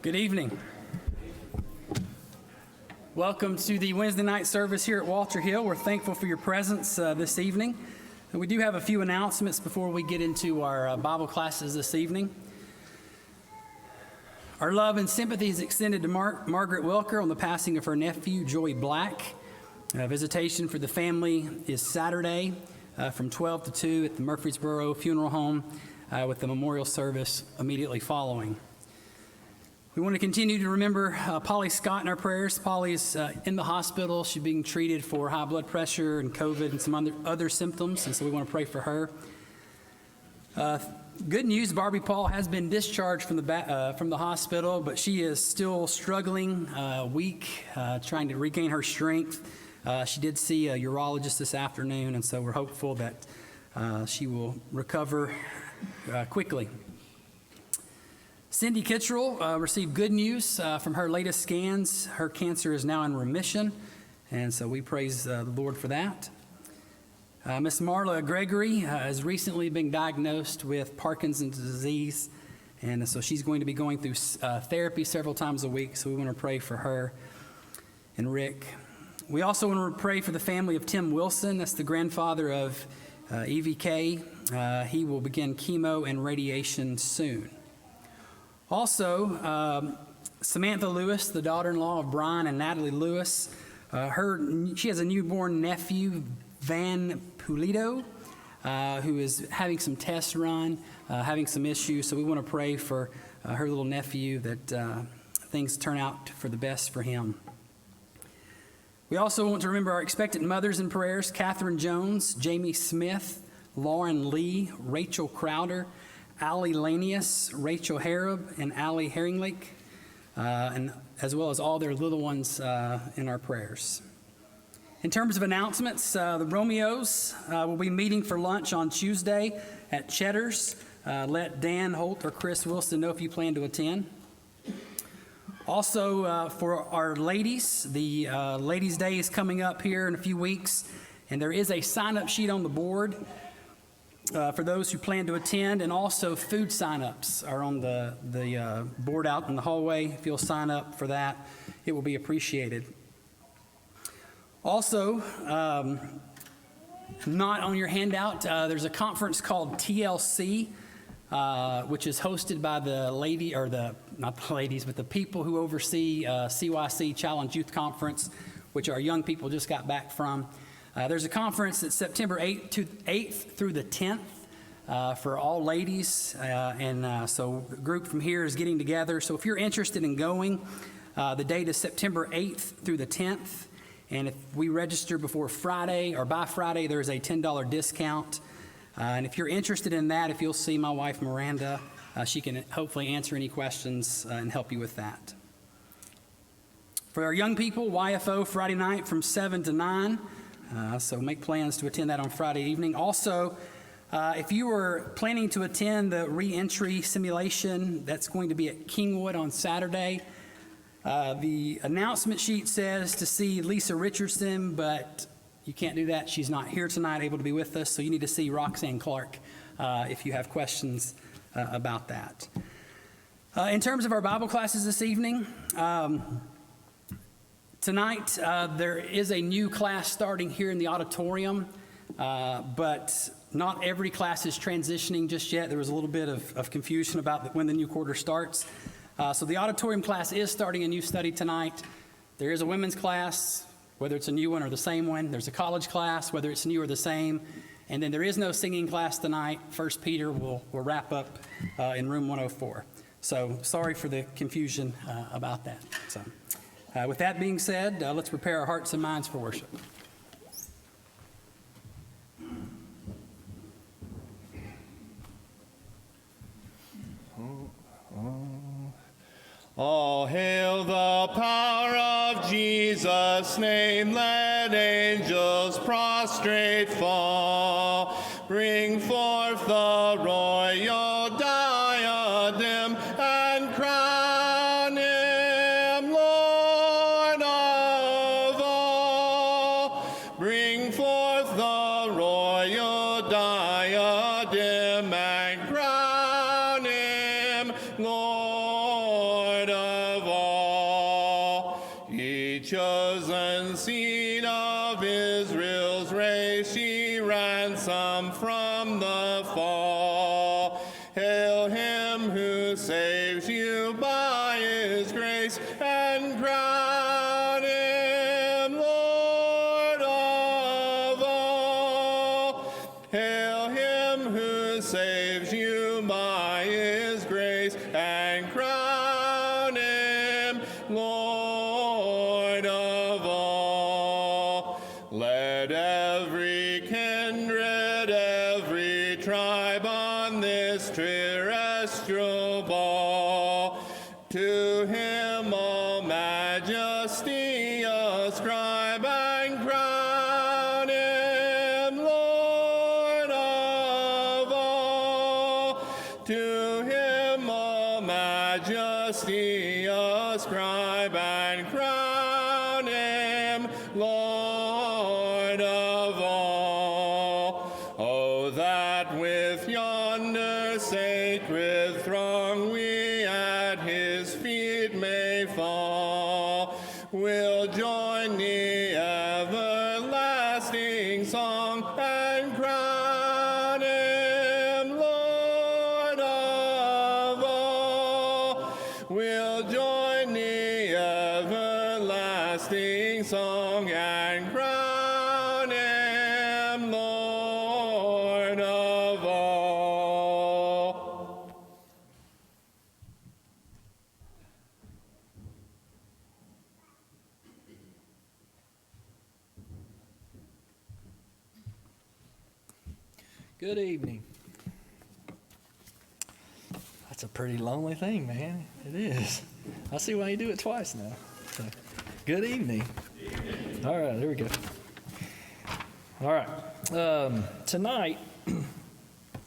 Good evening. Welcome to the Wednesday night service here at Walter Hill. We're thankful for your presence this evening. And we do have a few announcements before we get into our Bible classes this evening. Our love and sympathy is extended to Margaret Welker on the passing of her nephew, Joey Black. Visitation for the family is Saturday from 12 to 2 at the Murfreesboro Funeral Home with the memorial service immediately following. We want to continue to remember Polly Scott in our prayers. Polly's in the hospital. She's being treated for high blood pressure and COVID and some other symptoms, and so we want to pray for her. Good news, Barbie Paul has been discharged from the hospital, but she is still struggling, weak, trying to regain her strength. She did see a urologist this afternoon, and so we're hopeful that she will recover quickly. Cindy Kittrell received good news from her latest scans. Her cancer is now in remission, and so we praise the Lord for that. Miss Marla Gregory has recently been diagnosed with Parkinson's disease, and so she's going to be going through therapy several times a week, so we want to pray for her and Rick. We also want to pray for the family of Tim Wilson. That's the grandfather of EVK. He will begin chemo and radiation soon. Also, Samantha Lewis, the daughter-in-law of Brian and Natalie Lewis, she has a newborn nephew, Van Pulido, who is having some tests run, having some issues. So we want to pray for her little nephew that things turn out for the best for him. We also want to remember our expectant mothers in prayers: Catherine Jones, Jamie Smith, Lauren Lee, Rachel Crowder, Allie Lanius, Rachel Harab, and Allie Herringlake, and as well as all their little ones in our prayers. In terms of announcements, the Romeos will be meeting for lunch on Tuesday at Cheddar's. Let Dan Holt or Chris Wilson know if you plan to attend. Also, for our ladies, the Ladies' Day is coming up here in a few weeks, and there is a sign-up sheet on the board for those who plan to attend, and also food sign-ups are on the board out in the hallway. If you'll sign up for that, it will be appreciated. Also, not on your handout, there's a conference called TLC, which is hosted by not the ladies, but the people who oversee CYC Challenge Youth Conference, which our young people just got back from. There's a conference that's September 8th through the 10th for all ladies, and so the group from here is getting together. So if you're interested in going, the date is September 8th through the 10th, and if we register before Friday or by Friday, there's a $10 discount. And if you're interested in that, if you'll see my wife Miranda, she can hopefully answer any questions and help you with that. For our young people, YFO Friday night from 7 to 9. So make plans to attend that on Friday evening. Also, if you were planning to attend the re-entry simulation, that's going to be at Kingwood on Saturday. The announcement sheet says to see Lisa Richardson, but you can't do that. She's not here tonight, able to be with us, so you need to see Roxanne Clark if you have questions about that. In terms of our Bible classes this evening, tonight, there is a new class starting here in the auditorium, but not every class is transitioning just yet. There was a little bit of confusion about when the new quarter starts. So the auditorium class is starting a new study tonight. There is a women's class, whether it's a new one or the same one. There's a college class, whether it's new or the same. And then there is no singing class tonight. 1 Peter will wrap up in room 104. So sorry for the confusion about that. So. With that being said, let's prepare our hearts and minds for worship. All hail the power of Jesus' name, let angels prostrate fall. Bring forth the royal diadem and crown him Lord of all. Bring forth the royal diadem and crown him Lord of chosen seed of Israel's race, she ransomed from the fall. Hail him who saves you by his grace, and crown him Lord of all. Hail him who saves you by his grace, and crown him Lord of all. Let every kindred, every tribe on this terrestrial ball, to him all majesty ascribe, and crown him Lord of all. To him all majesty ascribe, and crown him Lord of all. Oh, that with yonder sacred throng we at his feet may fall, we'll join the everlasting song, and crown him Lord of all. We'll join the everlasting song, and crown him Lord of all. Good evening. That's a pretty lonely thing, man. It is. I see why you do it twice now. So, good evening. All right, there we go. All right. Tonight,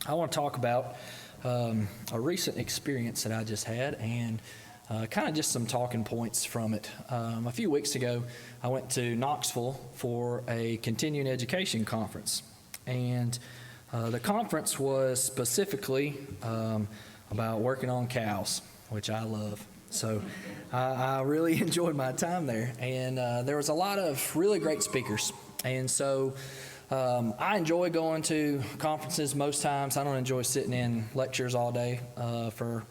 I want to talk about a recent experience that I just had, and kind of just some talking points from it. A few weeks ago, I went to Knoxville for a continuing education conference, and the conference was specifically about working on cows, which I love. So I really enjoyed my time there, and there was a lot of really great speakers. And so I enjoy going to conferences most times. I don't enjoy sitting in lectures all day for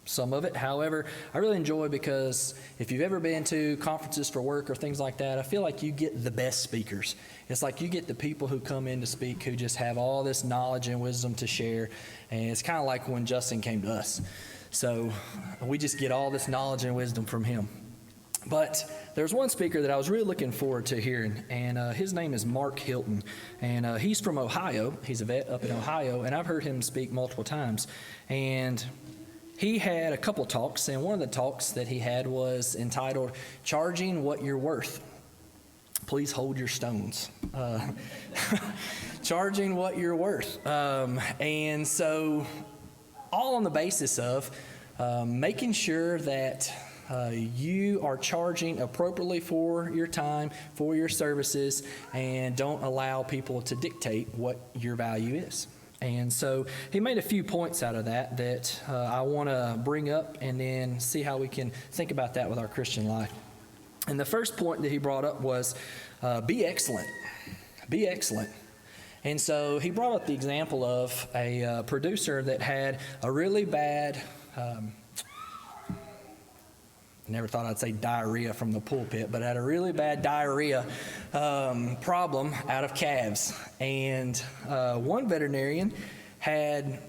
some of it. However, I really enjoy, because if you've ever been to conferences for work or things like that, I feel like you get the best speakers. It's like you get the people who come in to speak who just have all this knowledge and wisdom to share. And it's kind of like when Justin came to us. So we just get all this knowledge and wisdom from him. But there's one speaker that I was really looking forward to hearing, and his name is Mark Hilton. And he's from Ohio. He's a vet up in Ohio, and I've heard him speak multiple times. And he had a couple talks, and one of the talks that he had was entitled, Charging What You're Worth. Please hold your stones. Charging what you're worth. And so all on the basis of making sure that you are charging appropriately for your time, for your services, and don't allow people to dictate what your value is. And so he made a few points out of that I want to bring up, and then see how we can think about that with our Christian life. And the first point that he brought up was be excellent. Be excellent. And so he brought up the example of a producer that had a really bad, never thought I'd say diarrhea from the pulpit, but had a really bad diarrhea problem out of calves. And one veterinarian had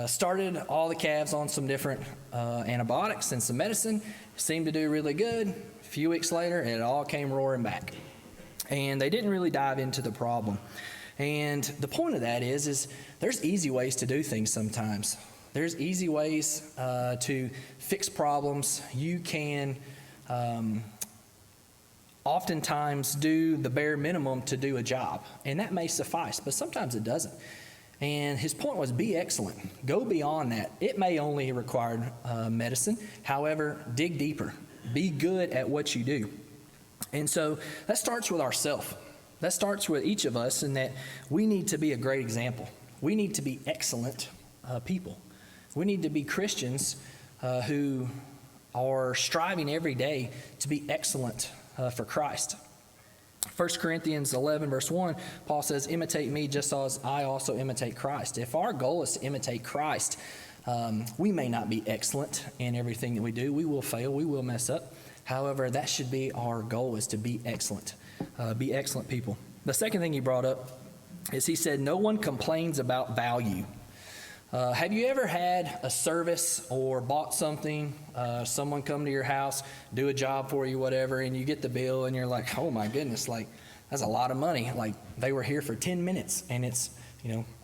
started all the calves on some different antibiotics and some medicine, seemed to do really good. A few weeks later, it all came roaring back. And they didn't really dive into the problem. And the point of that is there's easy ways to do things sometimes. There's easy ways to fix problems. You can oftentimes do the bare minimum to do a job, and that may suffice, but sometimes it doesn't. And his point was, be excellent. Go beyond that. It may only require medicine. However, dig deeper. Be good at what you do. And so that starts with ourselves. That starts with each of us, in that we need to be a great example. We need to be excellent people. We need to be Christians who are striving every day to be excellent for Christ. 1 Corinthians 11, verse 1, Paul says, imitate me just as I also imitate Christ. If our goal is to imitate Christ, we may not be excellent in everything that we do. We will fail. We will mess up. However, that should be our goal, is to be excellent. Be excellent people. The second thing he brought up is he said, no one complains about value. Have you ever had a service or bought something, someone come to your house, do a job for you, whatever, and you get the bill and you're like, oh my goodness, like that's a lot of money. Like they were here for 10 minutes and it's,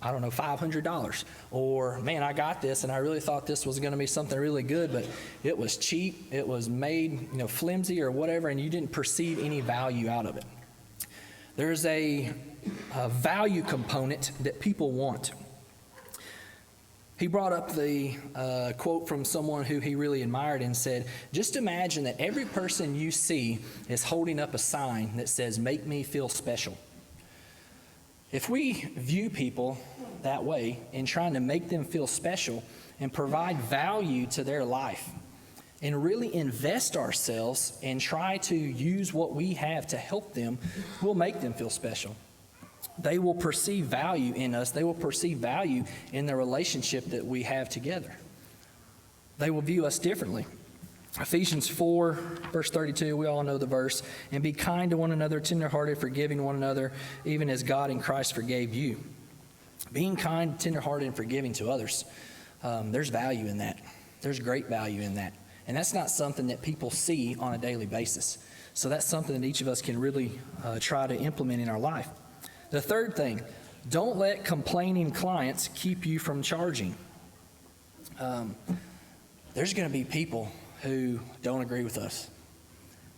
I don't know, $500. Or man, I got this and I really thought this was going to be something really good, but it was cheap. It was made, flimsy or whatever, and you didn't perceive any value out of it. There's a value component that people want. He brought up the quote from someone who he really admired and said, just imagine that every person you see is holding up a sign that says, make me feel special. If we view people that way and trying to make them feel special and provide value to their life and really invest ourselves and try to use what we have to help them, we'll make them feel special. They will perceive value in us. They will perceive value in the relationship that we have together. They will view us differently. Ephesians 4, verse 32, we all know the verse. And be kind to one another, tenderhearted, forgiving one another, even as God in Christ forgave you. Being kind, tenderhearted, and forgiving to others. There's value in that. There's great value in that. And that's not something that people see on a daily basis. So that's something that each of us can really try to implement in our life. The third thing, don't let complaining clients keep you from charging. There's going to be people who don't agree with us.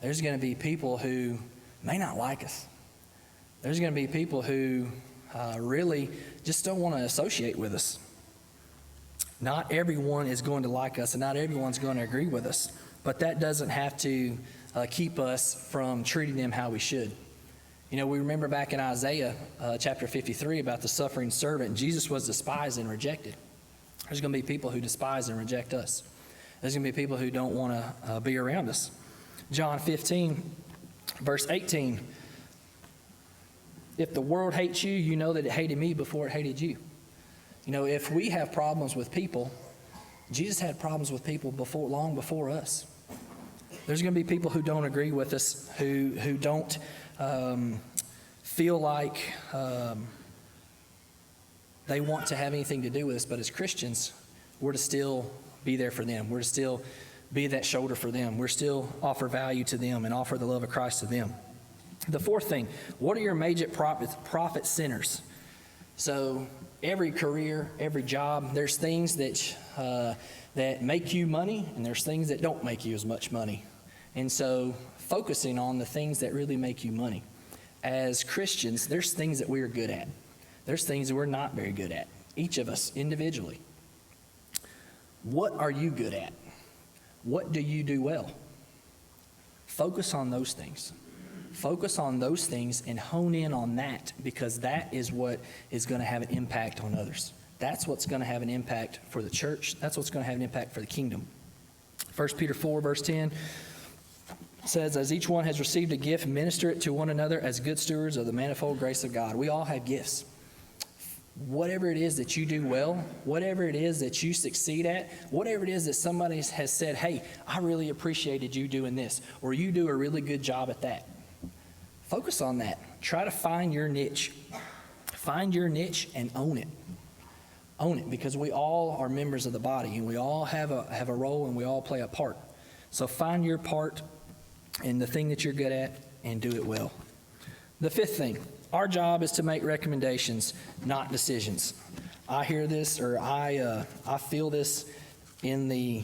There's going to be people who may not like us. There's going to be people who really just don't want to associate with us. Not everyone is going to like us, and not everyone's going to agree with us. But that doesn't have to keep us from treating them how we should. We remember back in Isaiah chapter 53 about the suffering servant. Jesus was despised and rejected. There's going to be people who despise and reject us. There's going to be people who don't want to be around us. John 15, verse 18. If the world hates you, you know that it hated me before it hated you. If we have problems with people, Jesus had problems with people long before us. There's going to be people who don't agree with us, who don't feel like they want to have anything to do with us. But as Christians, we're to still be there for them. We're to still be that shoulder for them. We're still offer value to them and offer the love of Christ to them. The fourth thing, what are your major profit centers? So every career, every job, there's things that make you money, and there's things that don't make you as much money. And so focusing on the things that really make you money. As Christians, there's things that we're good at. There's things that we're not very good at, each of us individually. What are you good at? What do you do well? Focus on those things. Focus on those things and hone in on that, because that is what is going to have an impact on others. That's what's going to have an impact for the church. That's what's going to have an impact for the kingdom. 1 Peter 4, verse 10 says, as each one has received a gift, minister it to one another as good stewards of the manifold grace of God. We all have gifts. Whatever it is that you do well, whatever it is that you succeed at, whatever it is that somebody has said, hey, I really appreciated you doing this, or you do a really good job at that. Focus on that. Try to find your niche. Find your niche and own it. Own it, because we all are members of the body, and we all have a role, and we all play a part. So find your part in the thing that you're good at and do it well. The fifth thing, our job is to make recommendations, not decisions. I hear this, or I feel this in the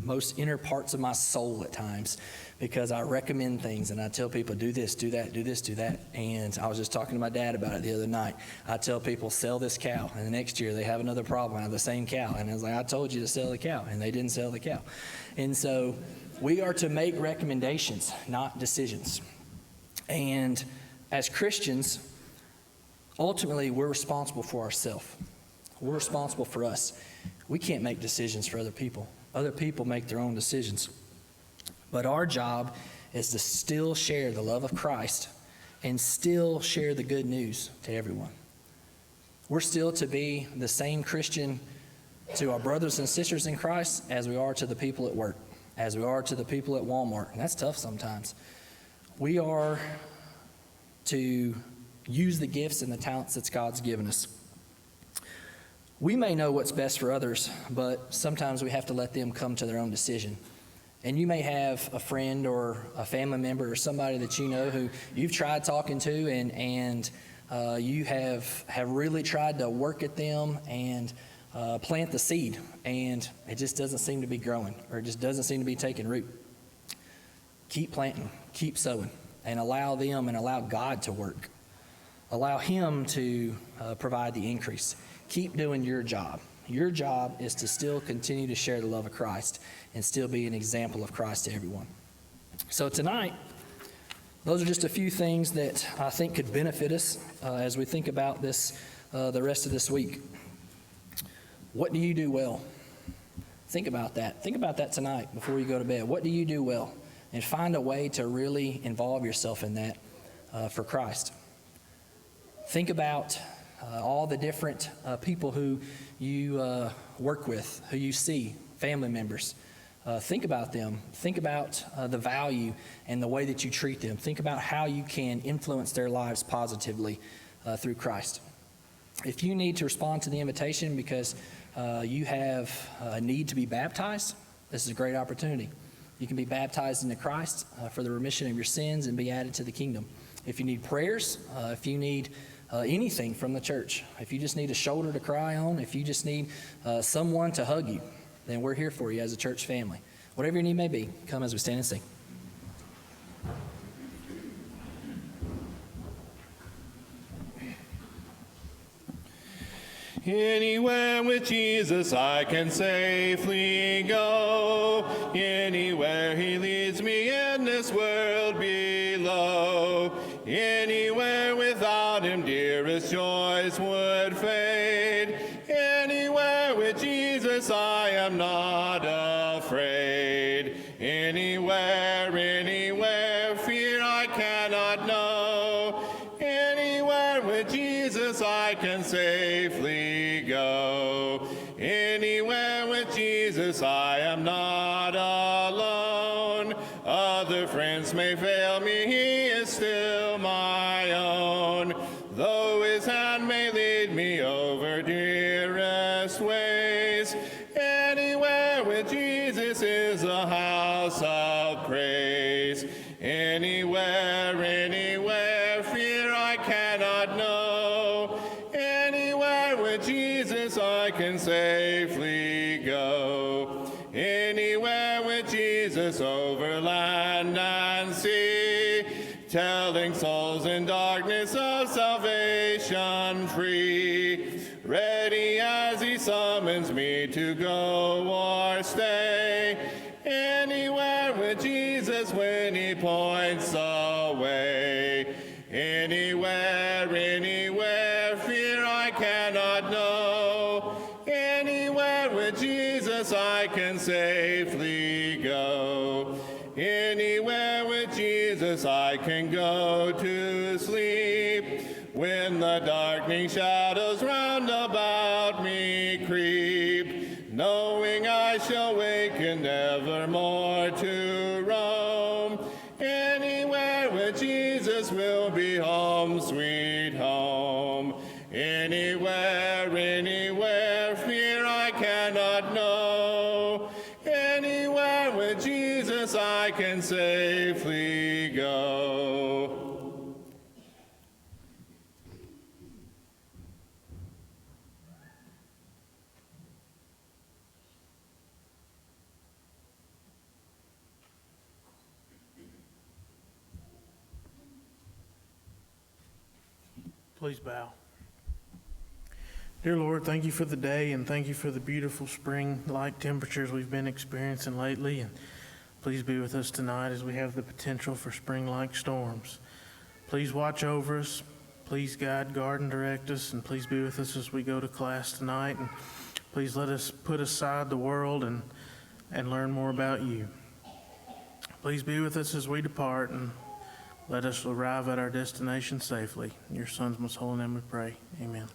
most inner parts of my soul at times, because I recommend things and I tell people, do this, do that, do this, do that. And I was just talking to my dad about it the other night. I tell people, sell this cow, and the next year they have another problem. I have the same cow, and I was like, I told you to sell the cow, and they didn't sell the cow. And so we are to make recommendations, not decisions. And as Christians, ultimately, we're responsible for ourselves. We're responsible for us. We can't make decisions for other people. Other people make their own decisions. But our job is to still share the love of Christ and still share the good news to everyone. We're still to be the same Christian to our brothers and sisters in Christ as we are to the people at work, as we are to the people at Walmart. And that's tough sometimes. We are to use the gifts and the talents that God's given us. We may know what's best for others, but sometimes we have to let them come to their own decision. And you may have a friend or a family member or somebody that you know who you've tried talking to and you have really tried to work at them and plant the seed, and it just doesn't seem to be growing, or it just doesn't seem to be taking root. Keep planting, keep sowing, and allow them and allow God to work. Allow Him to provide the increase. Keep doing your job. Your job is to still continue to share the love of Christ and still be an example of Christ to everyone. So tonight, those are just a few things that I think could benefit us as we think about this the rest of this week. What do you do well? Think about that. Think about that tonight before you go to bed. What do you do well? And find a way to really involve yourself in that for Christ. Think about all the different people who you work with, who you see, family members. Think about them. Think about the value and the way that you treat them. Think about how you can influence their lives positively through Christ. If you need to respond to the invitation because you have a need to be baptized, this is a great opportunity. You can be baptized into Christ for the remission of your sins and be added to the kingdom. If you need prayers, if you need anything from the church, if you just need a shoulder to cry on, if you just need someone to hug you, then we're here for you as a church family. Whatever your need may be, come as we stand and sing. Anywhere with Jesus I can safely go. Anywhere He leads me in this world below. Anywhere without Him dearest joys would fade. Anywhere with Jesus I am not afraid. Anywhere, fear I cannot know. Anywhere with Jesus I can safely go. Anywhere with Jesus I am not alone. Other friends may fail me, He is still my own. Though His hand may lead me over dearest ways, anywhere with Jesus is a house of praise. Anywhere, fear I cannot know. Anywhere with Jesus I can safely go. Anywhere with Jesus over land and sea, telling souls in darkness of salvation free. Ready as He summons me to go or stay. Anywhere with Jesus when He points the way. Anywhere, fear I cannot know. Anywhere with Jesus I can safely go. Anywhere with Jesus I can go to sleep. When the darkening shadows round about me creep, knowing I shall waken nevermore to roam. Anywhere where Jesus will be home, sweet home. Anywhere, fear I cannot know. Anywhere where Jesus I can safely go. Please bow. Dear Lord, thank you for the day and thank you for the beautiful spring-like temperatures we've been experiencing lately. And please be with us tonight as we have the potential for spring-like storms. Please watch over us. Please guide, guard, and direct us. And please be with us as we go to class tonight. And please let us put aside the world and learn more about you. Please be with us as we depart, and let us arrive at our destination safely. In your Son's most holy name we pray. Amen.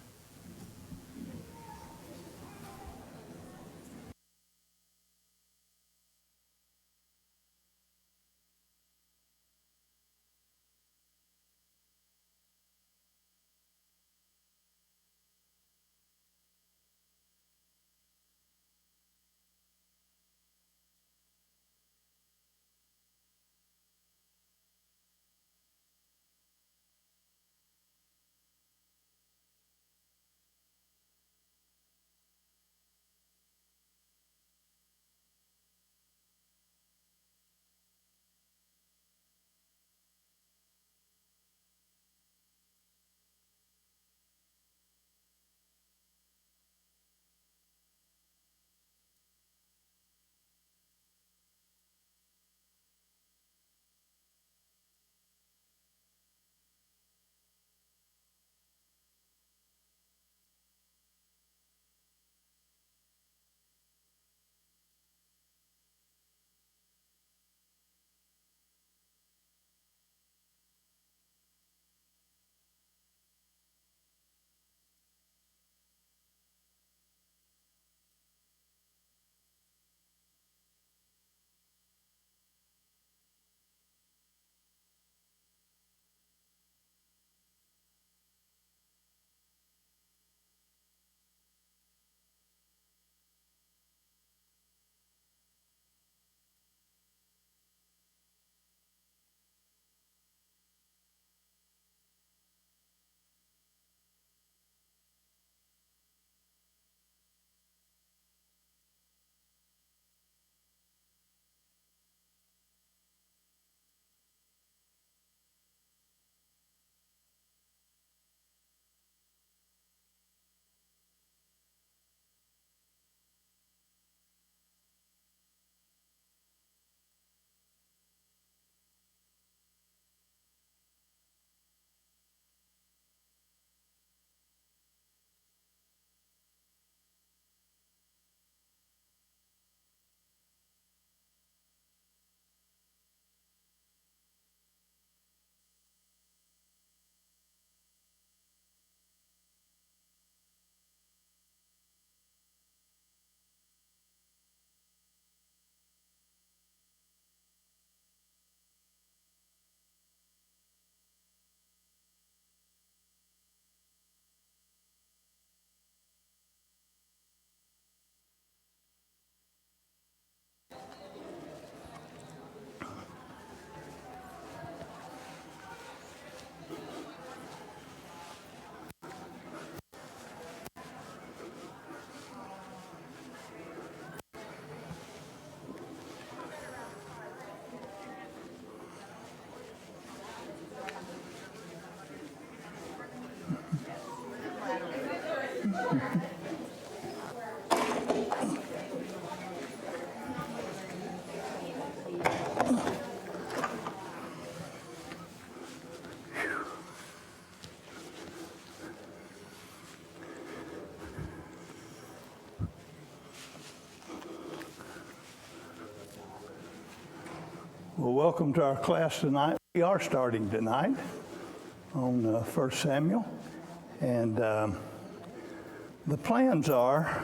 Well, welcome to our class tonight. We are starting tonight on 1 Samuel, and the plans are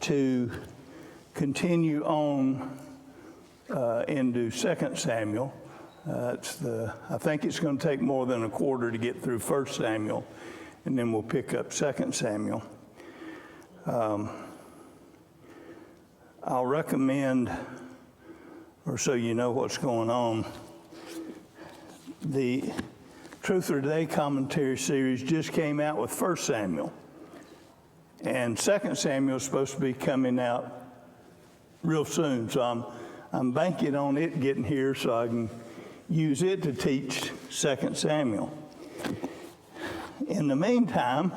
to continue on into 2 Samuel. I think it's going to take more than a quarter to get through 1 Samuel, and then we'll pick up 2 Samuel. I'll recommend, or so you know what's going on, the Truth for Today commentary series just came out with 1 Samuel. And 2 Samuel is supposed to be coming out real soon. So I'm banking on it getting here so I can use it to teach 2 Samuel. In the meantime,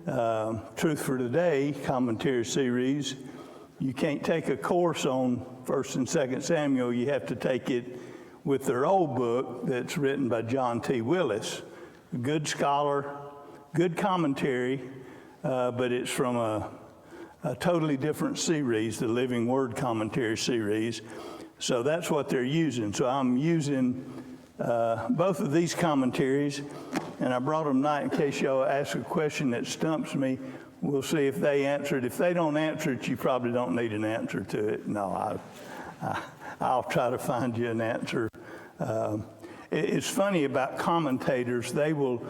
Truth for Today commentary series, you can't take a course on 1 and 2 Samuel. You have to take it with their old book that's written by John T. Willis, a good scholar, good commentary, but it's from a totally different series, the Living Word commentary series. So that's what they're using. So I'm using both of these commentaries, and I brought them tonight in case y'all ask a question that stumps me. We'll see if they answer it. If they don't answer it, you probably don't need an answer to it. No, I'll try to find you an answer. It's funny about commentators. They will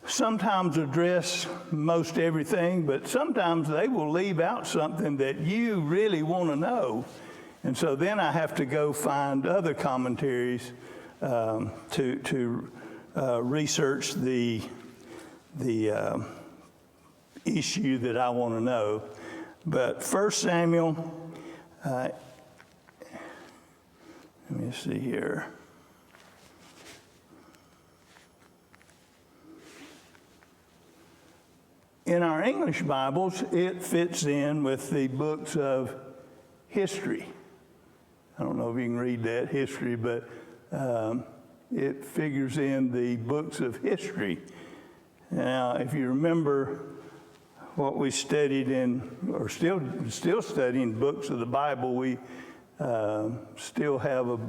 sometimes address most everything, but sometimes they will leave out something that you really want to know. And so then I have to go find other commentaries to research the issue that I want to know. But 1 Samuel, let me see here. In our English Bibles, it fits in with the books of history. I don't know if you can read that, history, but it figures in the books of history. Now, if you remember what we studied in, or still studying books of the Bible, we still have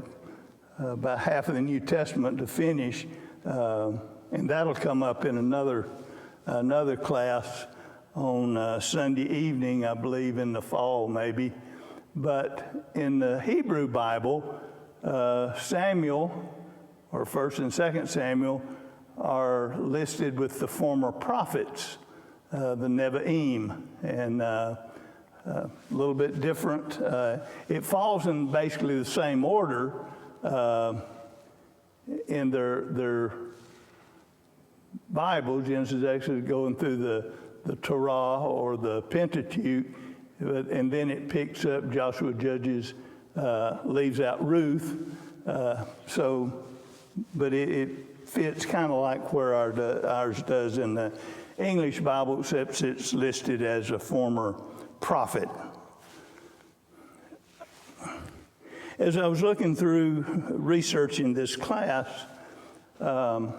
about half of the New Testament to finish, and that'll come up in another class on Sunday evening, I believe, in the fall maybe. But in the Hebrew Bible, Samuel, or 1st and 2nd Samuel, are listed with the former prophets, the Nevi'im, and a little bit different. It falls in basically the same order in their Bible. Genesis, Exodus, going through the Torah or the Pentateuch, and then it picks up Joshua, Judges, leaves out Ruth. But it fits kind of like where ours does in the English Bible, except it's listed as a former prophet. As I was looking through researching this class, the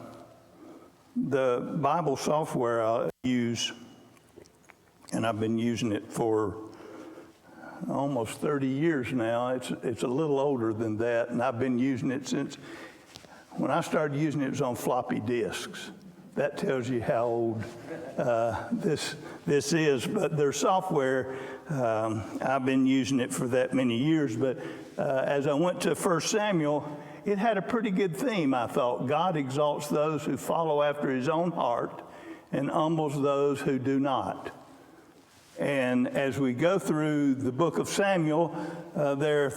Bible software I use, and I've been using it for almost 30 years now. It's a little older than that, and I've been using it since when I started using it. It was on floppy disks. That tells you how old this is. But their software, I've been using it for that many years. But as I went to 1 Samuel, it had a pretty good theme, I thought. God exalts those who follow after his own heart and humbles those who do not. And as we go through the book of Samuel, there are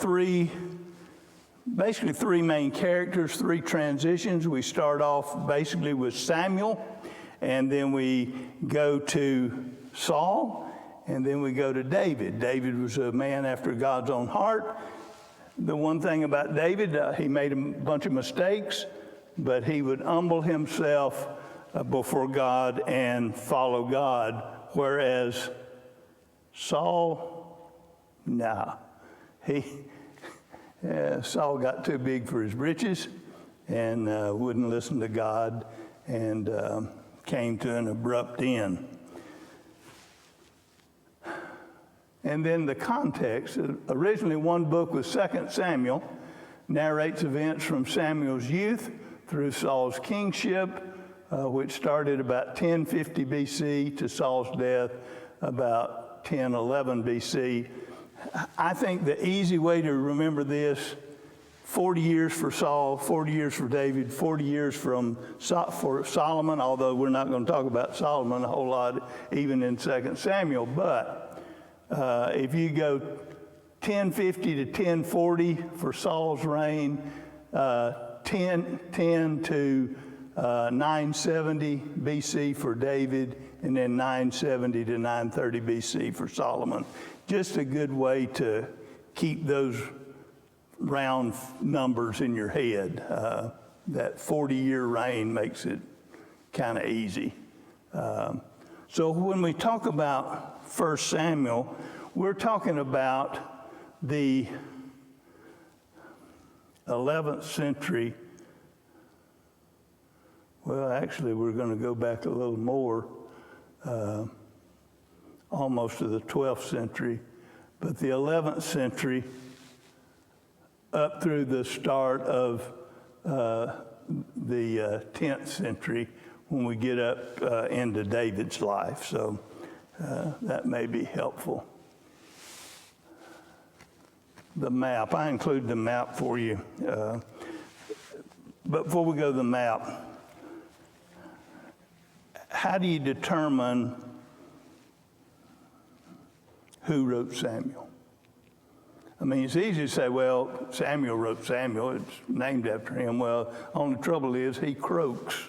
basically three main characters, three transitions. We start off basically with Samuel, and then we go to Saul, and then we go to David. David was a man after God's own heart. The one thing about David, he made a bunch of mistakes, but he would humble himself before God and follow God, whereas Saul, Saul got too big for his britches and wouldn't listen to God and came to an abrupt end. And then the context, originally one book was 2 Samuel, narrates events from Samuel's youth through Saul's kingship, which started about 1050 BC to Saul's death about 1011 BC. I think the easy way to remember this, 40 years for Saul, 40 years for David, 40 years for Solomon, although we're not going to talk about Solomon a whole lot, even in 2 Samuel. But if you go 1050 to 1040 for Saul's reign, 1010 to 970 BC for David, and then 970 to 930 BC for Solomon. Just a good way to keep those round numbers in your head. That 40-year reign makes it kind of easy. So when we talk about 1 Samuel, we're talking about the 11th century. Well, actually, we're going to go back a little more, almost to the 12th century. But the 11th century, up through the start of the 10th century when we get up into David's life. So that may be helpful. The map, I include the map for you. But before we go to the map, how do you determine who wrote Samuel? I mean, it's easy to say, well, Samuel wrote Samuel. It's named after him. Well, only trouble is he croaks.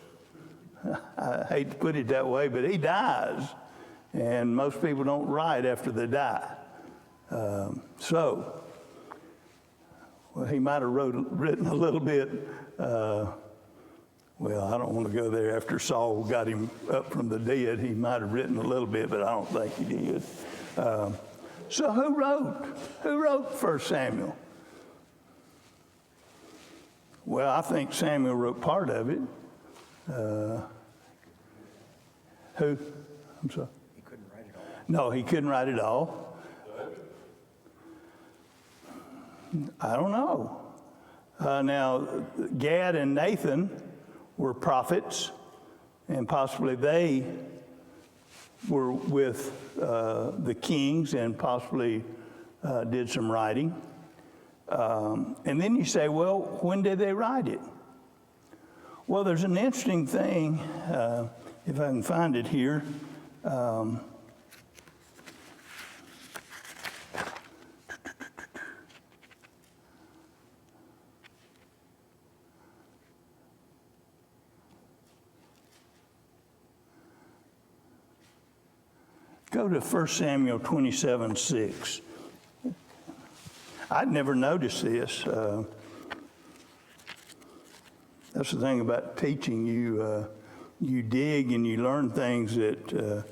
I hate to put it that way, but he dies. And most people don't write after they die. Well, he might have written a little bit. Well, I don't want to go there. After Saul got him up from the dead, he might have written a little bit, but I don't think he did. So who wrote 1 Samuel? Well, I think Samuel wrote part of it. Who? I'm sorry. He couldn't write it all. No, he couldn't write it all. I don't know. Now, Gad and Nathan were prophets, and possibly they were with the kings and possibly did some writing. And then you say, well, when did they write it? Well, there's an interesting thing, if I can find it here. Go to 1 Samuel 27:6. I'd never noticed this. That's the thing about teaching. You dig and you learn things that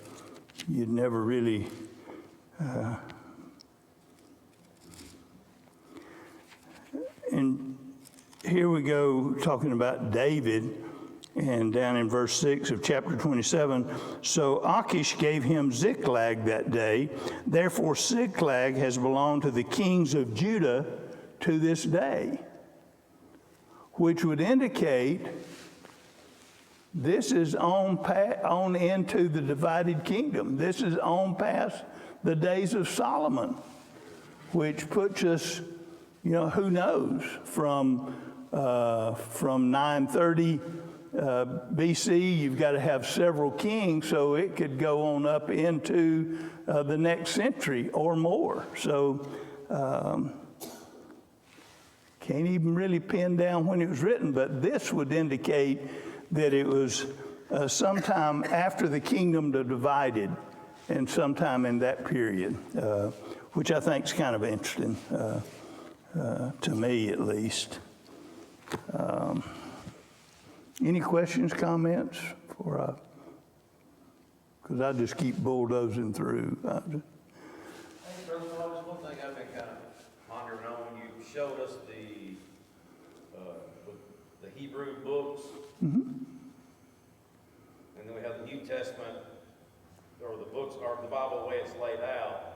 you'd never really. And here we go talking about David. And down in verse 6 of chapter 27, so Achish gave him Ziklag that day. Therefore, Ziklag has belonged to the kings of Judah to this day, which would indicate this is on into the divided kingdom. This is on past the days of Solomon, which puts us, who knows, from 930 BC, you've got to have several kings, so it could go on up into the next century or more. So can't even really pin down when it was written, but this would indicate that it was sometime after the kingdom divided and sometime in that period, which I think is kind of interesting, to me at least. Any questions, comments? Because I just keep bulldozing through. Hey, Brother Wallace, one thing I've been kind of pondering on, you showed us the Hebrew books, and then we have the New Testament, or the books, or the Bible the way it's laid out.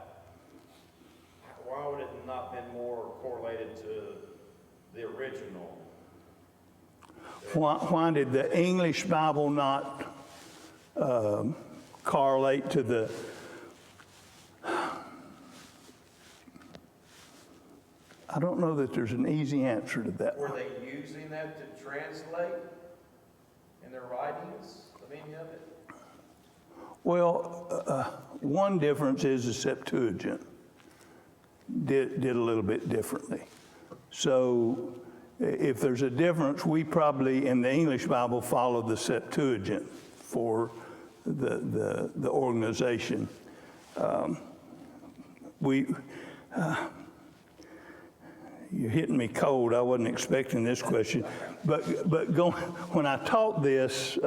Why would it not been more correlated to the original? Why did the English Bible not correlate to the... I don't know that there's an easy answer to that. Were they using that to translate in their writings of any of it? Well, one difference is the Septuagint did a little bit differently. So if there's a difference, we probably, in the English Bible, follow the Septuagint for the organization. You're hitting me cold. I wasn't expecting this question. But when I taught this,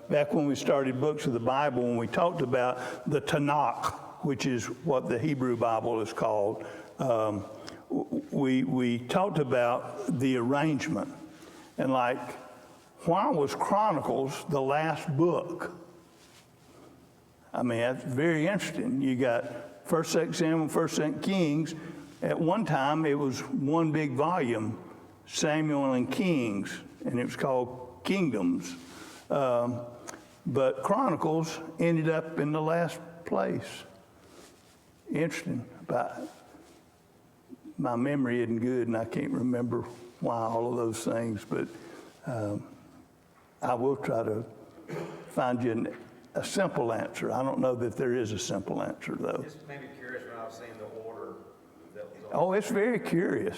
back when we started Books of the Bible, when we talked about the Tanakh, which is what the Hebrew Bible is called, we talked about the arrangement. And why was Chronicles the last book? I mean, that's very interesting. You got 1st, 2nd Samuel, 1st, 2nd Kings, At one time, it was one big volume, Samuel and Kings, and it was called Kingdoms. But Chronicles ended up in the last place. Interesting. But my memory isn't good, and I can't remember why all of those things, but I will try to find you a simple answer. I don't know that there is a simple answer, though. Just made me curious when I was seeing the order that was on. Oh, it's very curious.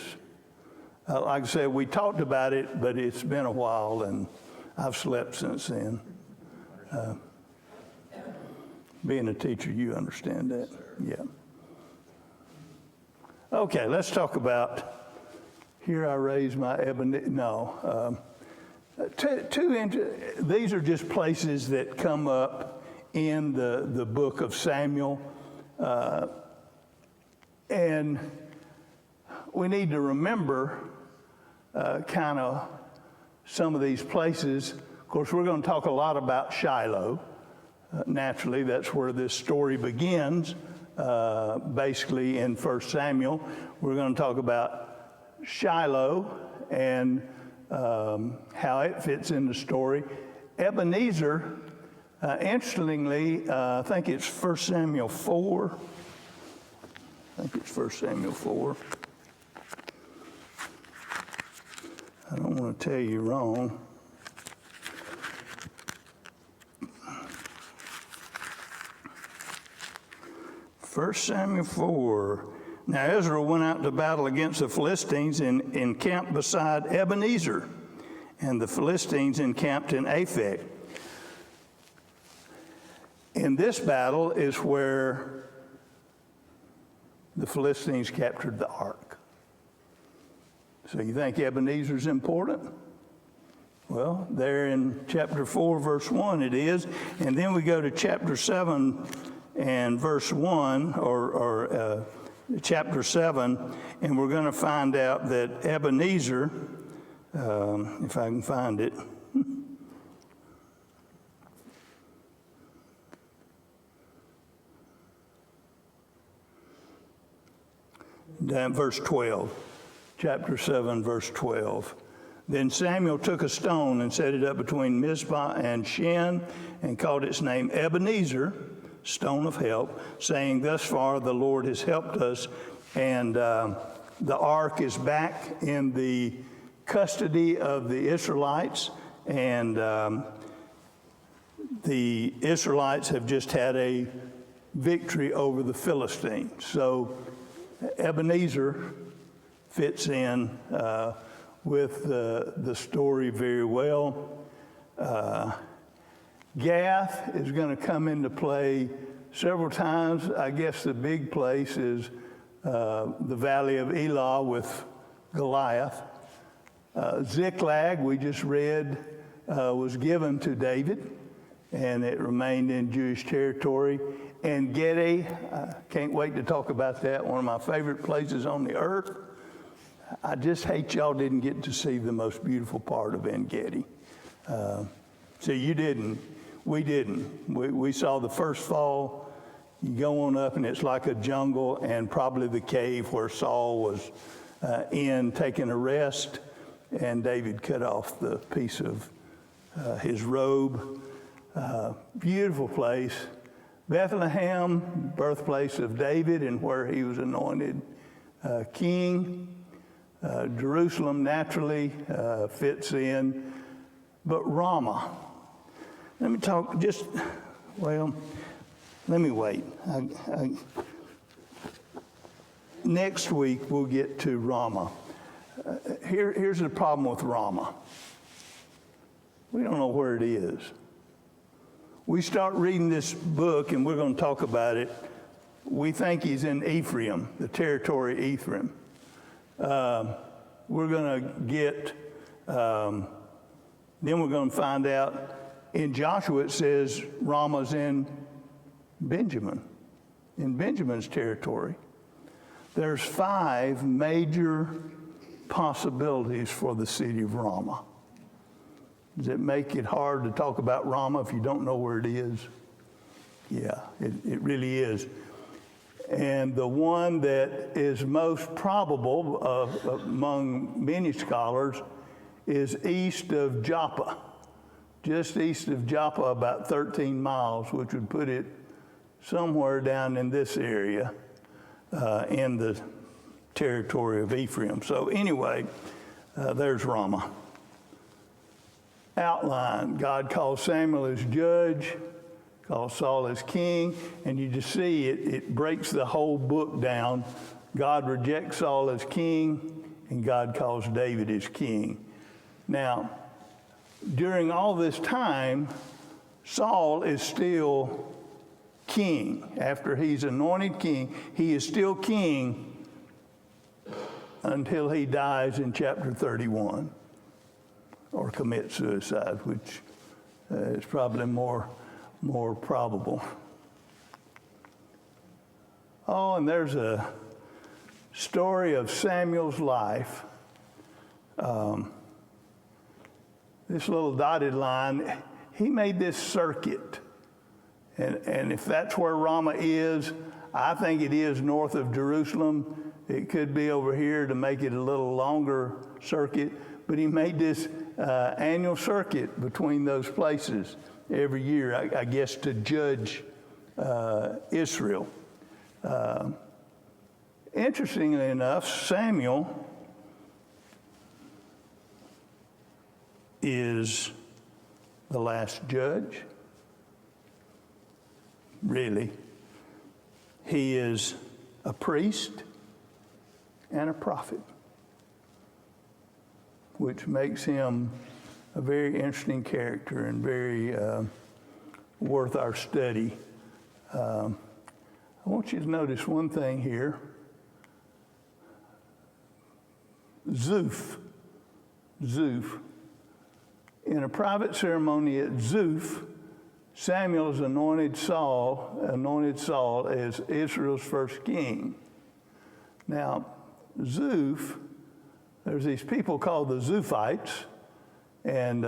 Like I said, we talked about it, but it's been a while, and I've slept since then. Being a teacher, you understand that. Yeah. Okay, let's talk about, here I raise my ebony, no. These are just places that come up in the book of Samuel. And we need to remember kind of some of these places. Of course, we're going to talk a lot about Shiloh. Naturally, that's where this story begins, basically in 1 Samuel. We're going to talk about Shiloh and how it fits in the story. Ebenezer, interestingly, I think it's 1 Samuel 4. I think it's 1 Samuel 4. I don't want to tell you wrong. First Samuel 4. Now Ezra went out to battle against the Philistines and encamped beside Ebenezer, and the Philistines encamped in Aphek. In this battle is where the Philistines captured the ark. So you think Ebenezer's important? Well, there in chapter 4, verse 1 it is. And then we go to chapter 7 and verse 1, or chapter 7, and we're going to find out that Ebenezer, if I can find it, down verse 12, chapter 7, verse 12. Then Samuel took a stone and set it up between Mizpah and Shen and called its name Ebenezer, stone of help, saying, thus far the Lord has helped us. And the ark is back in the custody of the Israelites, and the Israelites have just had a victory over the Philistines. So Ebenezer fits in with the story very well. Gath is going to come into play several times. I guess the big place is the Valley of Elah with Goliath. Ziklag, we just read, was given to David, and it remained in Jewish territory. And Gedi, can't wait to talk about that, one of my favorite places on the earth. I just hate y'all didn't get to see the most beautiful part of En-Gedi. So you didn't. We didn't. We saw the first fall. You go on up, and it's like a jungle, and probably the cave where Saul was in taking a rest, and David cut off the piece of his robe. Beautiful place. Bethlehem, birthplace of David and where he was anointed king. Jerusalem naturally fits in. But Ramah. Let me talk let me wait. Next week we'll get to Ramah. Here's the problem with Ramah. We don't know where it is. We start reading this book, and we're going to talk about it. We think he's in Ephraim, the territory Ephraim. We're going to get, then we're going to find out in Joshua it says Ramah's in Benjamin, in Benjamin's territory. There's 5 major possibilities for the city of Ramah. Does it make it hard to talk about Ramah if you don't know where it is? Yeah, it really is. And the one that is most probable among many scholars is east of Joppa, just east of Joppa, about 13 miles, which would put it somewhere down in this area in the territory of Ephraim. So anyway, there's Ramah. Outline: God calls Samuel as judge, calls Saul as king, and you just see it breaks the whole book down. God rejects Saul as king, and God calls David as king. Now, during all this time, Saul is still king. After he's anointed king, he is still king until he dies in chapter 31 or commits suicide, which is probably more probable. Oh, and there's a story of Samuel's life. This little dotted line, he made this circuit. And if that's where Ramah is, I think it is north of Jerusalem. It could be over here to make it a little longer circuit. But he made this annual circuit between those places every year, I guess, to judge Israel. Interestingly enough, Samuel is the last judge. Really. He is a priest and a prophet, which makes him a very interesting character and very worth our study. I want you to notice one thing here. Zuph. In a private ceremony at Zuph, Samuel is anointed Saul as Israel's first king. Now, Zuph, there's these people called the Zuphites, and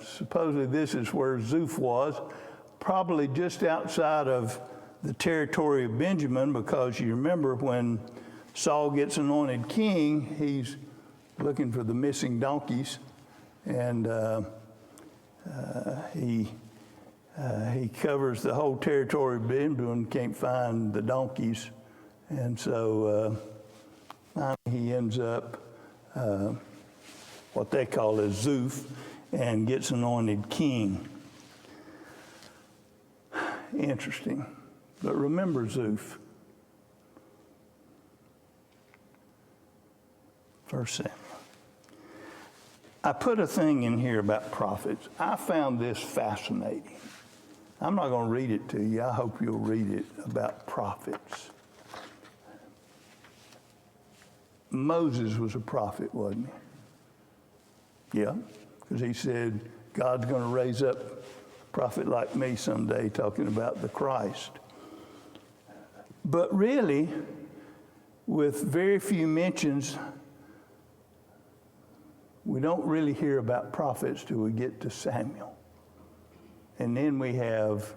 supposedly this is where Zuph was, probably just outside of the territory of Benjamin, because you remember when Saul gets anointed king, he's looking for the missing donkeys, and he covers the whole territory of Benjamin, can't find the donkeys, and so finally he ends up what they call a Zuph and gets anointed king. Interesting. But remember Zuph. 1 Samuel. I put a thing in here about prophets. I found this fascinating. I'm not going to read it to you. I hope you'll read it about prophets. Moses was a prophet, wasn't he? Yeah, because he said, God's going to raise up a prophet like me someday, talking about the Christ. But really, with very few mentions, we don't really hear about prophets till we get to Samuel. And then we have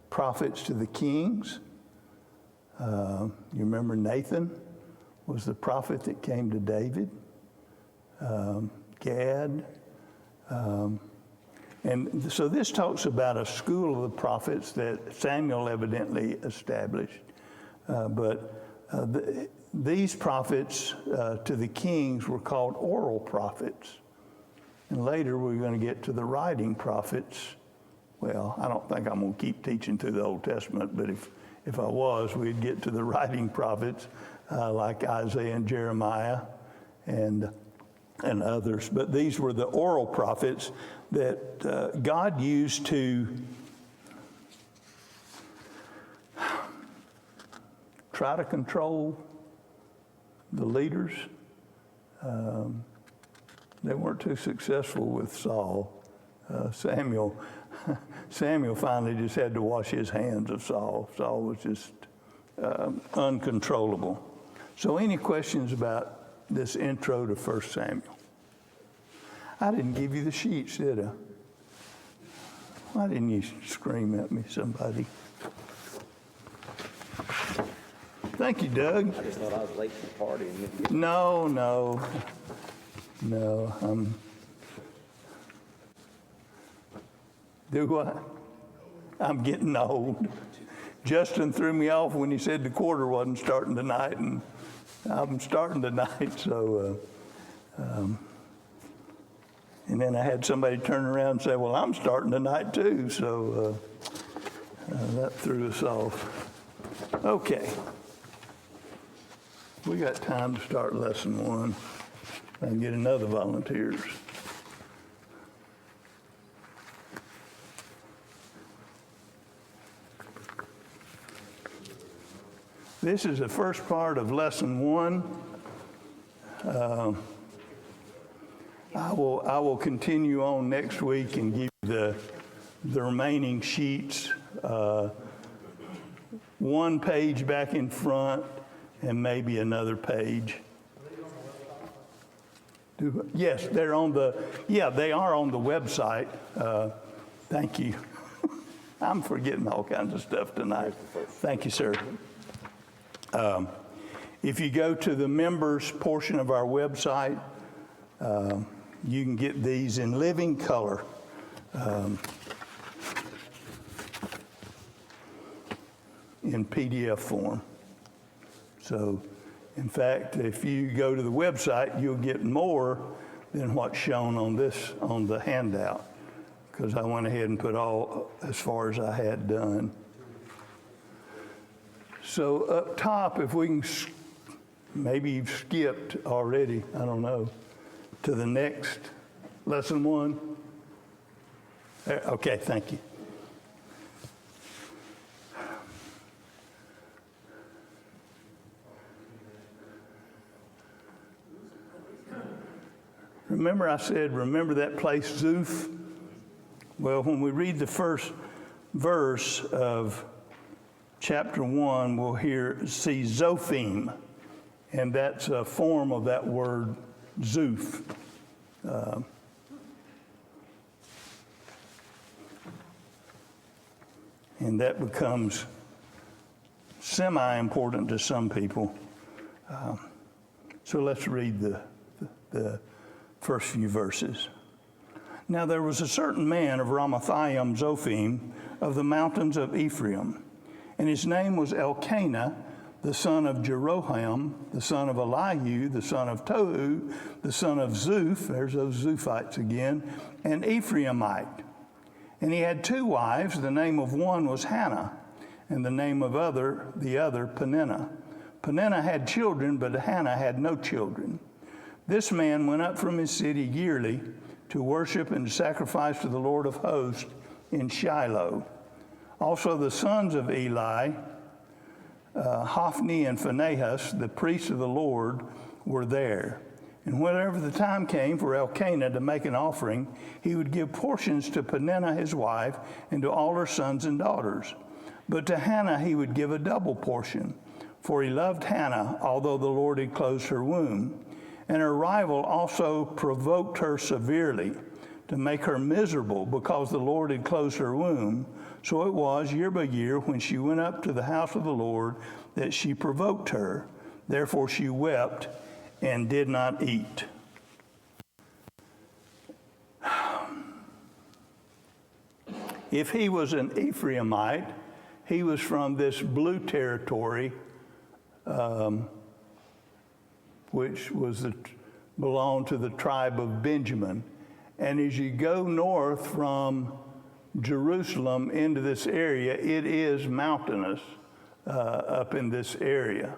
prophets to the kings. You remember Nathan was the prophet that came to David. Gad. And so this talks about a school of the prophets that Samuel evidently established. These prophets to the kings were called oral prophets. And later we're going to get to the writing prophets. Well, I don't think I'm going to keep teaching through the Old Testament, but if I was, we'd get to the writing prophets like Isaiah and Jeremiah and others. But these were the oral prophets that God used to try to control the leaders. They weren't too successful with Saul. Samuel finally just had to wash his hands of Saul. Saul was just uncontrollable. So any questions about this intro to 1 Samuel? I didn't give you the sheets, did I? Why didn't you scream at me, somebody? Thank you, Doug. I just thought I was late to the party and meant to get No. Do what? I'm getting old. Justin threw me off when he said the quarter wasn't starting tonight, and I'm starting tonight, so. And then I had somebody turn around and say, well, I'm starting tonight too, so that threw us off. Okay. We got time to start lesson 1 and get another volunteers. This is the first part of lesson 1. I will continue on next week and give you the remaining sheets, 1 page back in front and maybe another page. Yes, they are on the website. Thank you. I'm forgetting all kinds of stuff tonight. Thank you, sir. If you go to the members portion of our website, you can get these in living color. In PDF form. So, in fact, if you go to the website, you'll get more than what's shown on the handout, because I went ahead and put all as far as I had done. So up top, if we can, maybe you've skipped already, I don't know, to the next lesson 1. Okay, thank you. Remember I said, remember that place, Zuph? Well, when we read the first verse of chapter 1, we'll see Zophim, and that's a form of that word Zuph. And that becomes semi-important to some people. So let's read the first few verses. Now there was a certain man of Ramathaim Zophim of the mountains of Ephraim, and his name was Elkanah, the son of Jeroham, the son of Elihu, the son of Tohu, the son of Zuph, there's those Zuphites again, an Ephraimite. And he had 2 wives. The name of one was Hannah, and the name of the other Peninnah. Peninnah had children, but Hannah had no children. This man went up from his city yearly to worship and sacrifice to the Lord of hosts in Shiloh. Also the sons of Eli, Hophni and Phinehas, the priests of the Lord, were there. And whenever the time came for Elkanah to make an offering, he would give portions to Peninnah his wife and to all her sons and daughters. But to Hannah he would give a double portion, for he loved Hannah, although the Lord had closed her womb. And her rival also provoked her severely to make her miserable, because the Lord had closed her womb. So it was year by year, when she went up to the house of the Lord, that she provoked her. Therefore she wept and did not eat. If he was an Ephraimite, he was from this blue territory, which belonged to the tribe of Benjamin. And as you go north from Jerusalem into this area, it is mountainous up in this area.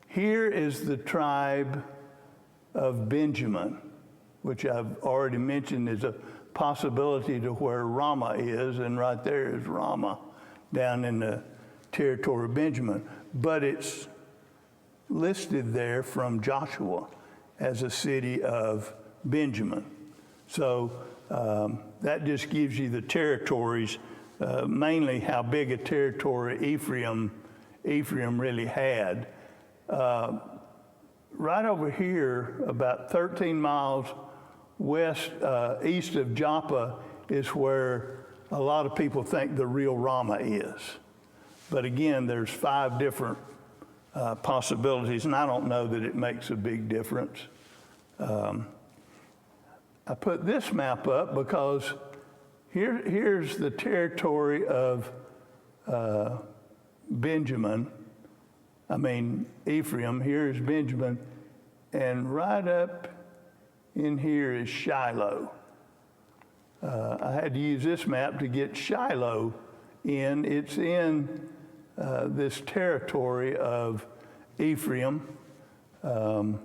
Here is the tribe of Benjamin, which I've already mentioned is a possibility to where Ramah is, and right there is Ramah down in the territory of Benjamin. But it's listed there from Joshua as a city of Benjamin. So that just gives you the territories, mainly how big a territory Ephraim really had. Right over here, about 13 miles east of Joppa, is where a lot of people think the real Ramah is. But again, there's 5 different possibilities, and I don't know that it makes a big difference. I put this map up because here's the territory of Ephraim. Here's Benjamin, and right up in here is Shiloh. I had to use this map to get Shiloh in. It's in this territory of Ephraim. But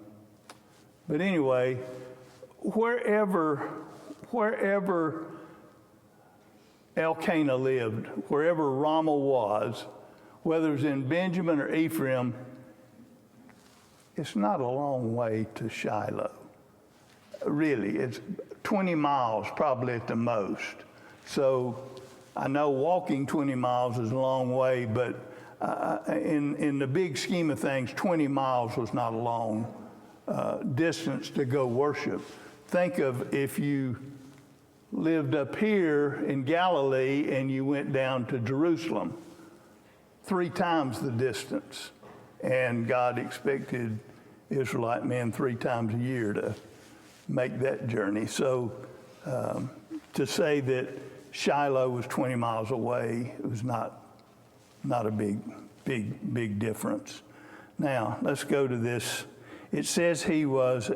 anyway, wherever Elkanah lived, wherever Ramah was, whether it was in Benjamin or Ephraim, it's not a long way to Shiloh. Really, it's 20 miles probably at the most. So I know walking 20 miles is a long way, but in the big scheme of things, 20 miles was not a long distance to go worship. Think of if you lived up here in Galilee and you went down to Jerusalem, 3 times the distance. And God expected Israelite men 3 times a year to make that journey. So to say that Shiloh was 20 miles away, it was not a big difference. Now, let's go to this. It says he was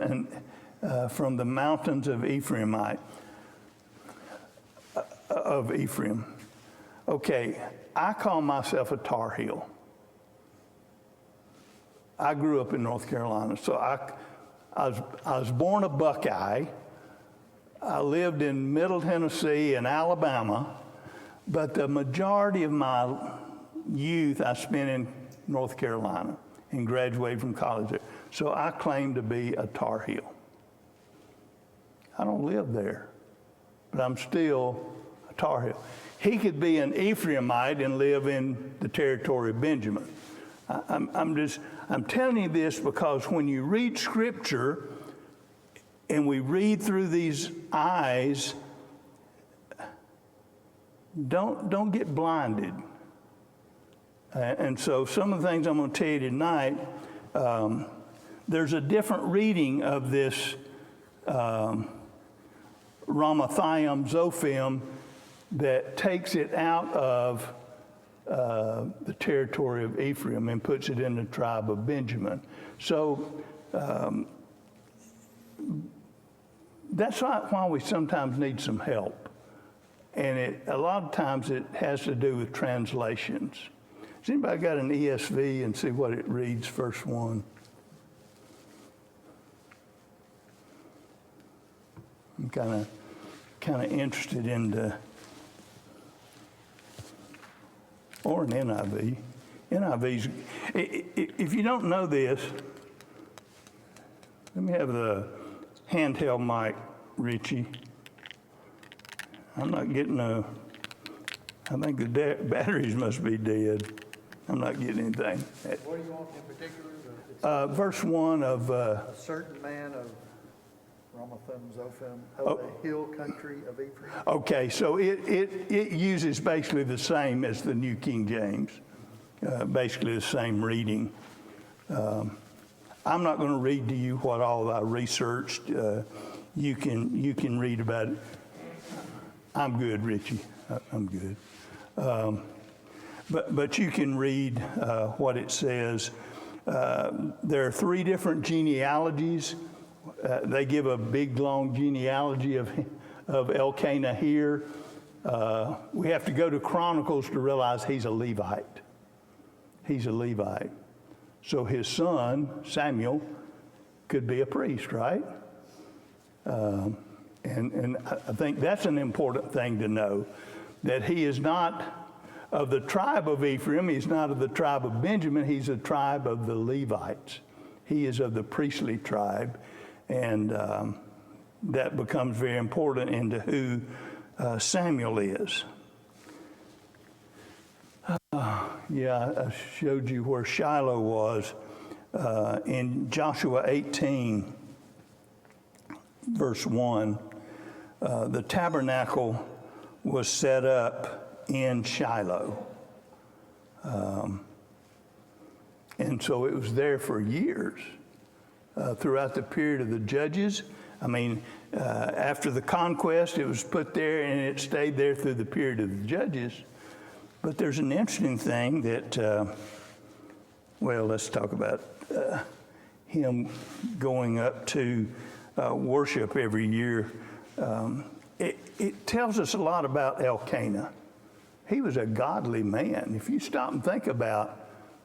from the mountains of Ephraim. Okay, I call myself a Tar Heel. I grew up in North Carolina, so I was born a Buckeye. I lived in Middle Tennessee and Alabama, but the majority of my youth I spent in North Carolina and graduated from college there. So I claim to be a Tar Heel. I don't live there, but I'm still a Tar Heel. He could be an Ephraimite and live in the territory of Benjamin. I'm telling you this because when you read Scripture and we read through these eyes, don't get blinded. And so some of the things I'm going to tell you tonight, there's a different reading of this Ramathaim Zophim that takes it out of the territory of Ephraim and puts it in the tribe of Benjamin. So that's why we sometimes need some help. And a lot of times it has to do with translations. Has anybody got an ESV and see what it reads, verse 1? I'm kind of interested in or an NIV. NIV's, if you don't know this, let me have the handheld mic, Richie. I'm not getting I think the batteries must be dead. I'm not getting anything. What do you want in particular? Verse 1 of... A certain man of Ramathaim Zophim of the hill country of Ephraim. Okay, so it uses basically the same as the New King James, basically the same reading. I'm not going to read to you what all I researched. You can read about it. I'm good, Richie. I'm good. But you can read what it says. There are 3 different genealogies. They give a big, long genealogy of Elkanah here. We have to go to Chronicles to realize he's a Levite. He's a Levite. So his son, Samuel, could be a priest, right? And I think that's an important thing to know, that he is not of the tribe of Ephraim. He's not of the tribe of Benjamin. He's a tribe of the Levites. He is of the priestly tribe. And that becomes very important into who Samuel is. I showed you where Shiloh was in Joshua 18, verse 1. The tabernacle was set up in Shiloh. And so it was there for years, throughout the period of the judges. I mean, after the conquest, it was put there and it stayed there through the period of the judges. But there's an interesting thing that, well, let's talk about him going up to worship every year. It tells us a lot about Elkanah. He was a godly man. If you stop and think about,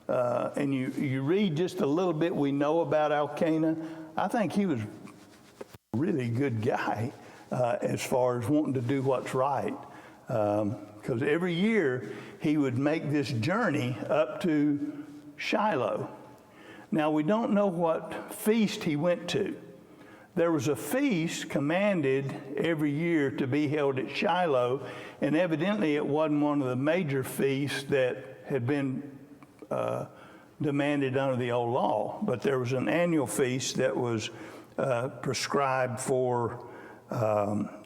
and you read just a little bit we know about Elkanah, I think he was a really good guy as far as wanting to do what's right. Because every year he would make this journey up to Shiloh. Now, we don't know what feast he went to. There was a feast commanded every year to be held at Shiloh, and evidently it wasn't one of the major feasts that had been demanded under the old law, but there was an annual feast that was prescribed for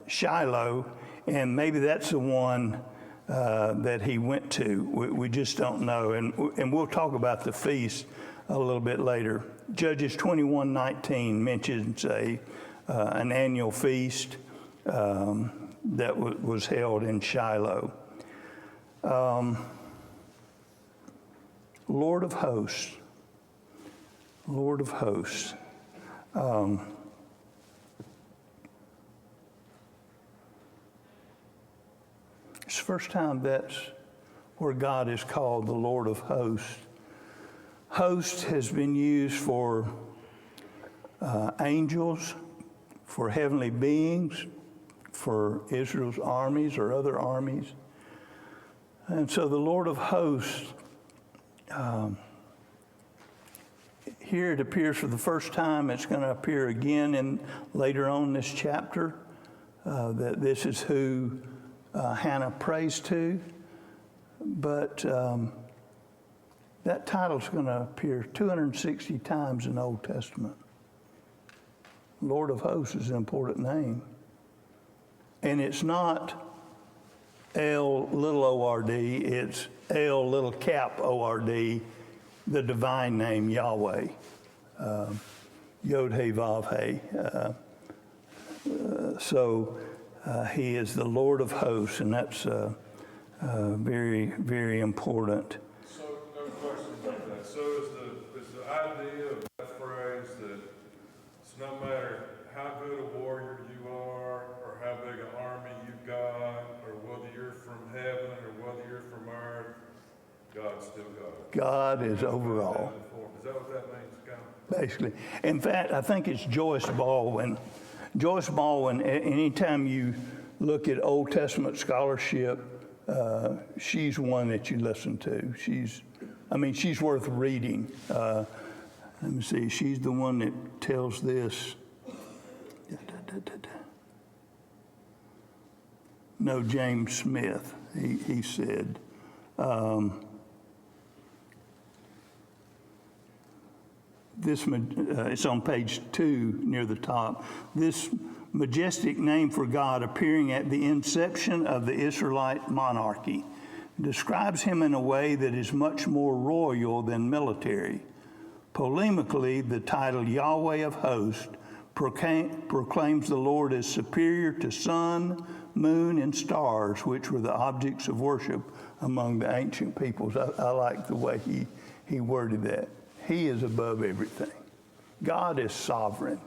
Shiloh, and maybe that's the one that he went to. We just don't know, and we'll talk about the feast a little bit later. Judges 21:19 mentions an annual feast that was held in Shiloh. Lord of hosts, Lord of hosts. It's the first time that's where God is called the Lord of hosts. Host has been used for angels, for heavenly beings, for Israel's armies or other armies. And so the Lord of hosts, here it appears for the first time. It's going to appear again later on in this chapter, that this is who Hannah prays to. But that title's going to appear 260 times in the Old Testament. Lord of hosts is an important name. And it's not L little O-R-D, it's L little cap O-R-D, the divine name Yahweh. Yod He Vav He. So he is the Lord of hosts, and that's very, very important. So, no question about that. So is the idea of that phrase that it's no matter how good a warrior you are, or how big an army you've got, or whether you're from heaven or whether you're from earth, God's still God. God is overall. Is that what that means, kind of? Basically. In fact, I think it's Joyce Baldwin. Joyce Baldwin, anytime you look at Old Testament scholarship, she's one that you listen to. She's worth reading. Let me see, she's the one that tells this. No, James Smith, he said, it's on page 2 near the top. This majestic name for God appearing at the inception of the Israelite monarchy describes him in a way that is much more royal than military. Polemically, the title Yahweh of hosts proclaims the Lord as superior to sun, moon, and stars, which were the objects of worship among the ancient peoples. I like the way he worded that. He is above everything. God is sovereign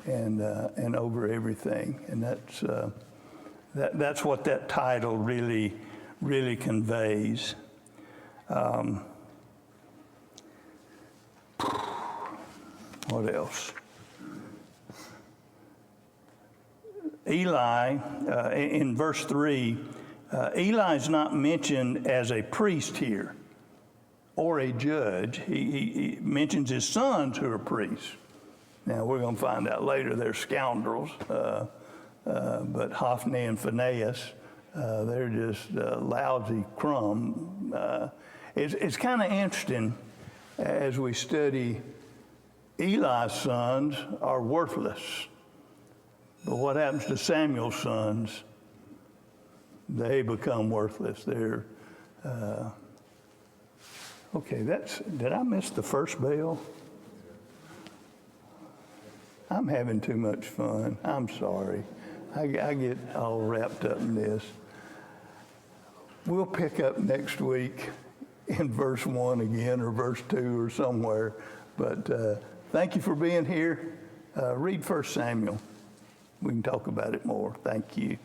and over everything, and that's what that title really, really conveys. What else? Eli, in verse 3, Eli is not mentioned as a priest here or a judge. He mentions his sons who are priests. Now, we're going to find out later they're scoundrels, but Hophni and Phinehas, they're just lousy crumb. It's kind of interesting as we study Eli's sons are worthless. But what happens to Samuel's sons? They become worthless. They're, Okay, did I miss the first bell? I'm having too much fun. I'm sorry. I get all wrapped up in this. We'll pick up next week in verse 1 again, or verse 2 or somewhere. But thank you for being here. Read 1 Samuel. We can talk about it more. Thank you.